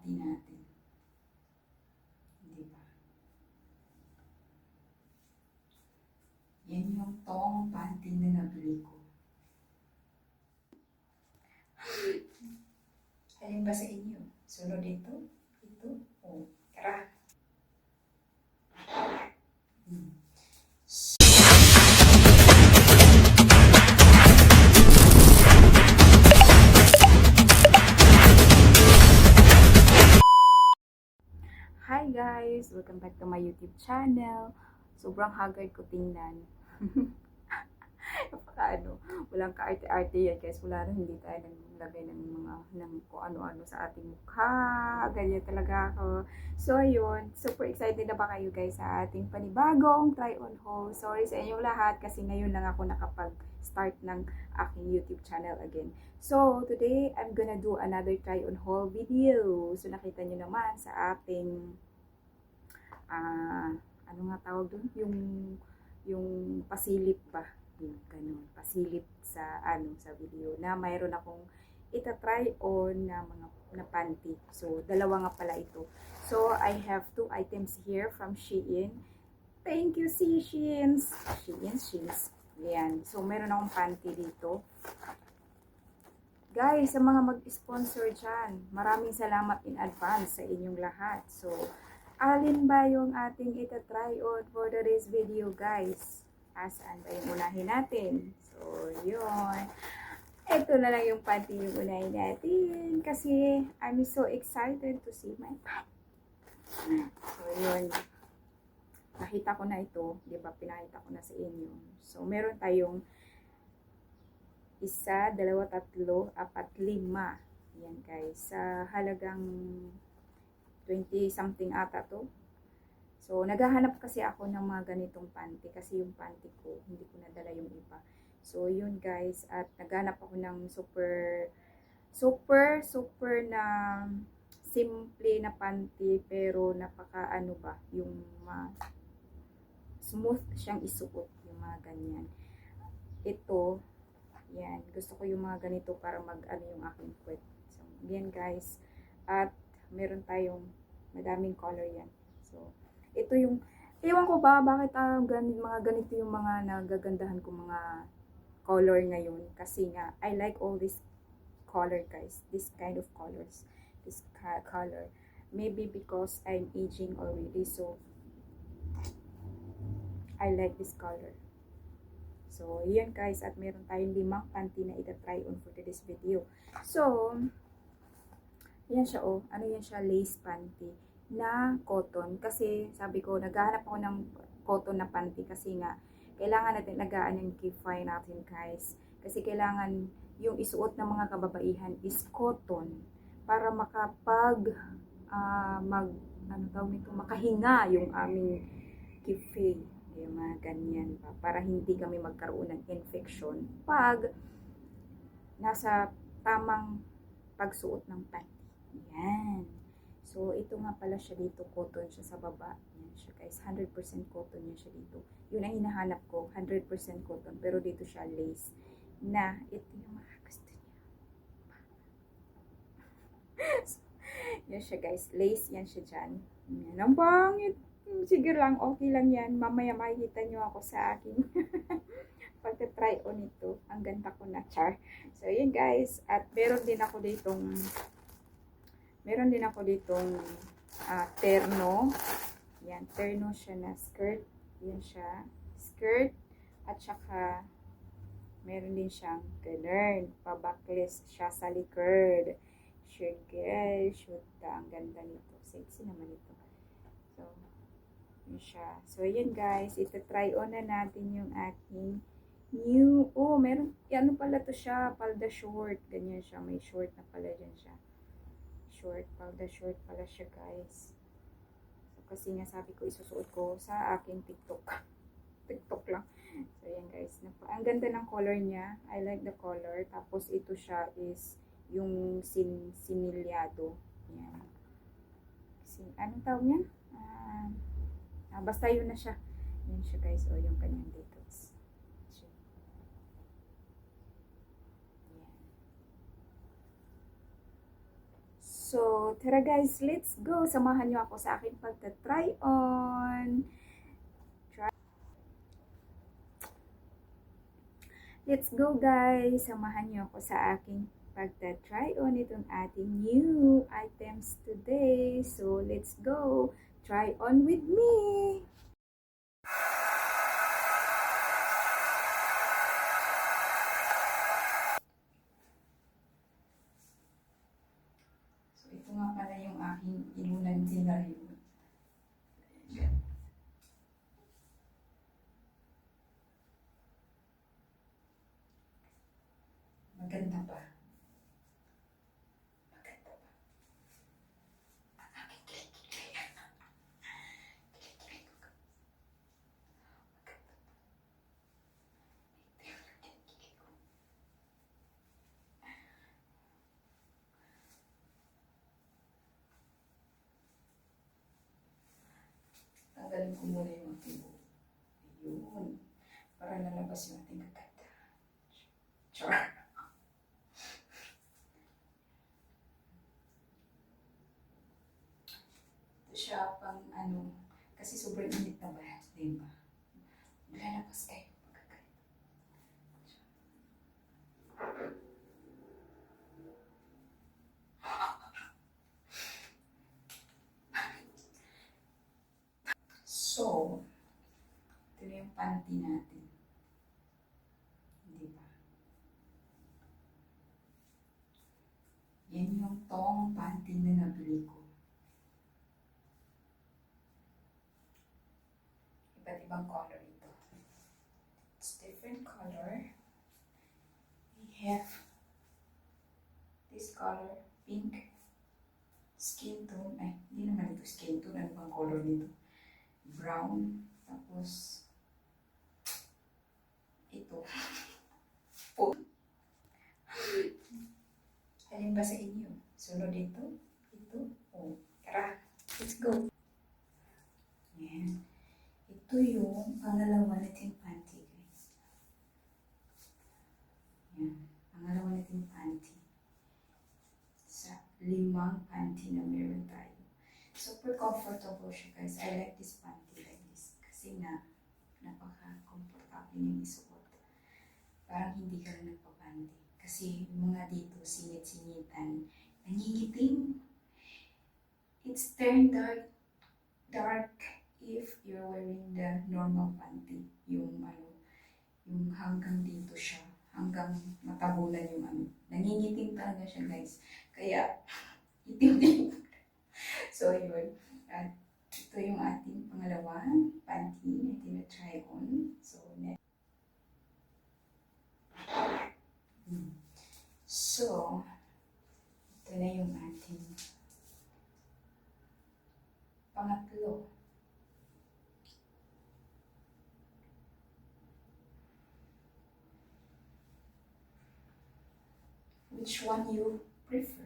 panty natin. Di ba? Yan yung tong panty na nabili ko. Alin ba sa inyo? Sunod ito? Ito? O, tara. Hi guys! Welcome back to my YouTube channel. Sobrang haggard ko tingnan. Walang kaarte-arte yan guys. Wala na, hindi tayo naglagay ng kung ano-ano sa ating mukha. Ganyan talaga ako. So ayun, super excited na ba kayo guys sa ating panibagong try-on haul? Sorry sa inyong lahat kasi ngayon lang ako nakapag-start ng aking YouTube channel again. So today, I'm gonna do another try-on haul video. So nakita nyo naman sa ating ano nga tawag doon? Yung pasilip ba? Yung ganun, pasilip sa sa video na mayroon akong ita-try on na panty. So dalawa nga pala ito. So I have two items here from Shein. Thank you Shein. Yan. So meron akong panty dito. Guys, sa mga mag-sponsor dyan, maraming salamat in advance sa inyong lahat. So alin ba yung ating ita-try on for today's video guys? Asaan ba yung unahin natin? So, yun. Ito na lang yung panty yung unahin natin. Kasi, I'm so excited to see my panty. So, yun. Nakita ko na ito. Di ba? Pinakita ko na sa inyo. So, meron tayong 1, 2, 3, 4, 5. Yan guys. Sa halagang 20 something ata to. So, naghahanap kasi ako ng mga ganitong panty kasi yung panty ko, hindi ko nadala yung iba. So, yun guys. At naghahanap ako ng super na simple na panty pero napaka yung smooth siyang isuot, yung mga ganyan. Ito, yan. Gusto ko yung mga ganito para yung aking puwet. So, yan guys. At meron tayong madaming color yan. So, ito yung, ewan ko ba, bakit mga ganito yung mga nagagandahan ko mga color ngayon. Kasi nga, I like all this color guys. This kind of colors. This color. Maybe because I'm aging already. So, I like this color. So, yan guys. At meron tayong 5 panty na ita-try on for this video. So, yan siya oh. Ano yan siya? Lace panty na cotton. Kasi sabi ko, naghahanap ako ng cotton na panty kasi nga, kailangan natin lagaan yung kifay natin guys. Kasi kailangan yung isuot ng mga kababaihan is cotton para makahinga yung aming kifay. Yung mga ganyan pa. Para hindi kami magkaroon ng infection pag nasa tamang pagsuot ng panty. Yan. So, ito nga pala siya dito, cotton siya sa baba. Yan siya guys, 100% cotton yan siya dito. Yun ang hinahanap ko, 100% cotton. Pero dito siya lace na ito yung mga gusto niya. So, yan siya guys, lace yan siya dyan. Yan, ang pangit. Sige lang, okay lang yan. Mamaya makikita nyo ako sa akin. Pagka-try on ito, ang ganda ko na char. So, yun guys. At meron din ako ditong terno. Yan, terno siya na skirt. Yan siya, skirt. At saka, meron din siyang ganun. Pabaklis siya sa likod. Sure guys, shoot. Ang ganda nito. Sexy naman ito. So, yun siya. So, yun guys. Ito-try on na natin yung aking new, meron, ano pala to siya, palda short. Ganyan siya, may short na pala dyan siya. Short, palda short pala siya guys. So, kasi nga sabi ko isusuot ko sa aking TikTok. TikTok lang. So yan guys. Ang ganda ng color niya. I like the color. Tapos ito siya is yung sinilyado. Yan. Anong tawag niyan? Basta yun na siya. Yan siya guys. O yung kanyang details. So, tara guys, let's go. Samahan niyo ako sa aking pagta-try on. Let's go guys. Samahan niyo ako sa aking pagta-try on itong ating new items today. So, let's go. Try on with me. So, ito nga pala yung aking inunan scenario. Maganda ba? Maganda ba? Ang aking kilikili. Kilikili ko. Maganda ba? Ito yung kilikili ko. Tanggalin ko muna yung ating buhok. Ayun. Para lalabas yung ating kaganda. Char. Siya pang ano, kasi sobrang init na ba, di ba? Lalabas kayo pagkakalit. So, ito na yung panty natin. Di ba? Yan yung tong panty na nabili ko. Iba't ibang color ito. It's different color. We have this color, pink, skin tone. Ay, hindi naman ito skin tone. Ano bang color nito? Brown. Tapos, ito. Po. Alin ba sa inyo? Sunod ito? Ito? Oh, tara. Let's go. Yan. Ito yung pangalawa nating panty, guys. Yan. Pangalawa nating panty. Sa 5 panty na meron tayo. Super comfortable siya, guys. I like this panty like this. Kasi nga, napaka-comfortable niyang isuot. Parang hindi ka lang nagpapanty. Kasi yung mga dito, sinit-sinitan, nangingitim. It's turned dark if you're wearing the normal panty. Yung yung hanggang dito siya. Hanggang matabunan yung nangingitim talaga siya, guys. Kaya, itim din. So, yun. At ito yung ating pangalawang panty na tina-try on. So, So, ito na yung ating pangatlo. Which one you prefer?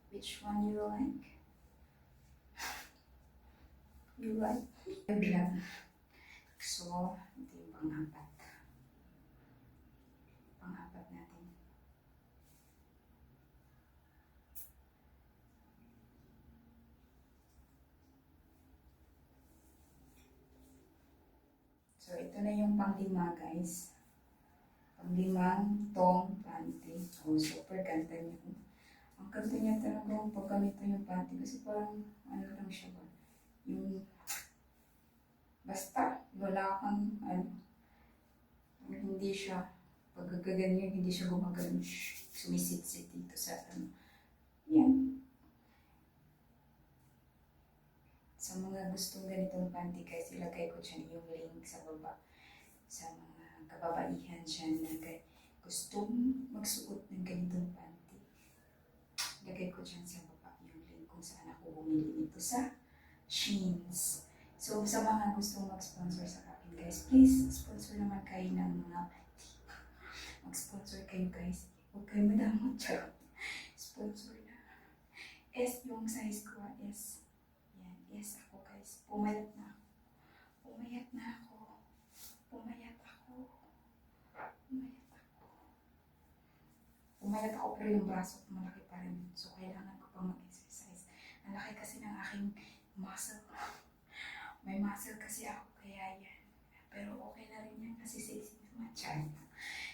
Which one you like? You like? Lang. So, ito yung pang-apat. Pang-apat natin. So, ito na yung pang-5, guys. Pang-5 tong panty. Oh, super ganda niya. Ang ganda niya talaga pag ganito yung panty. Kasi parang, ano lang siya ba? Yung, basta, wala kang, hindi siya, pag gaganyan, hindi siya gumagano, sumisit-sit dito sa, yan. Sa mga gustong ganitong panty, guys, ilagay ko dyan yung link sa baba. Sa mga kababaihan dyan na gustong magsuot ng ganitong panty. Ilagay ko dyan sa baba yung link kung saan ako bumili nito sa Sheins. So, sa mga gustong mag-sponsor sa akin, guys, please, sponsor naman kayo ng mga mag-sponsor kayo, guys. Huwag kayo madamot. Sponsor na. S yung size ko, S. Yan, S ako, guys. Pumayat na ako. Pumayat na ako. Pumayat ako. Pumayat ako. Pumayat ako pero yung braso ko malaki pa rin. So, kailangan ko pang aking muscle. May muscle kasi ako, kaya yan. Pero okay na rin yan kasi sexy naman. Char.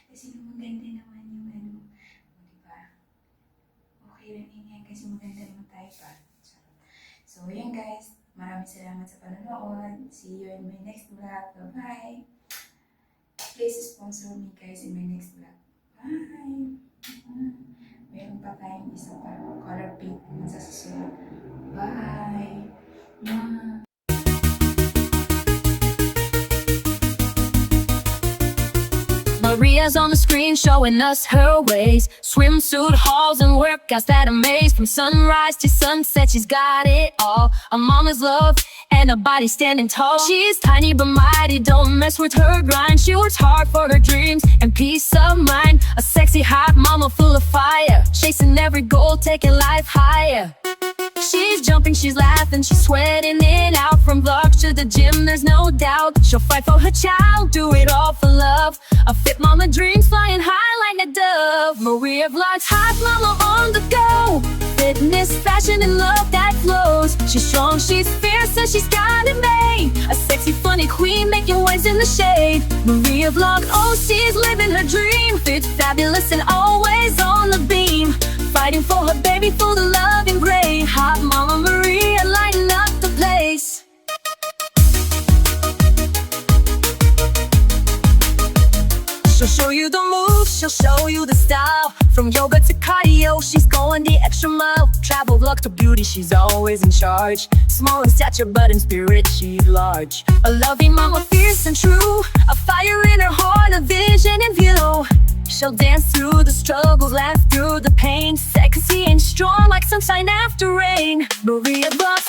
Kasi maganda naman yung ano. Diba? Okay rin yan kasi maganda naman tayo pa. So, yan guys. Maraming salamat sa panonood. See you in my next vlog. Bye-bye. Please sponsor me guys in my next vlog. Bye! Meron pa tayong isa pa. Color pink naman sa susunod. Bye! Mwah! Maria's on the screen showing us her ways. Swimsuit hauls and workouts that amaze. From sunrise to sunset, she's got it all. A mama's love and a body standing tall. She's tiny but mighty, don't mess with her grind. She works hard for her dreams and peace of mind. A sexy hot mama full of fire, chasing every goal, taking life higher. She's jumping, she's laughing, she's sweating it out. From vlogs to the gym, there's no doubt she'll fight for her child, do it all for love. A fit mama dreams, flying high like a dove. Maria Vlogs, hot mama on the go. Fitness, fashion, and love that flows. She's strong, she's fierce, and she's got it made. A sexy, funny queen, making waves in the shade. Maria Vlog, oh, she's living her dream. Fit, fabulous, and always on the beam. Fighting for her baby, full of love and grace. Hot mama Maria, lighting up the place. She'll show you the moves, she'll show you the style. From yoga to cardio, she's going the extra mile. Travel vlog to beauty, she's always in charge. Small in stature, but in spirit, she's large. A loving mama, fierce and true. A fire in her heart, a vision in view. She'll dance through the struggles, laugh through the pain. Sexy and strong like sunshine after rain. Maria Vlogs,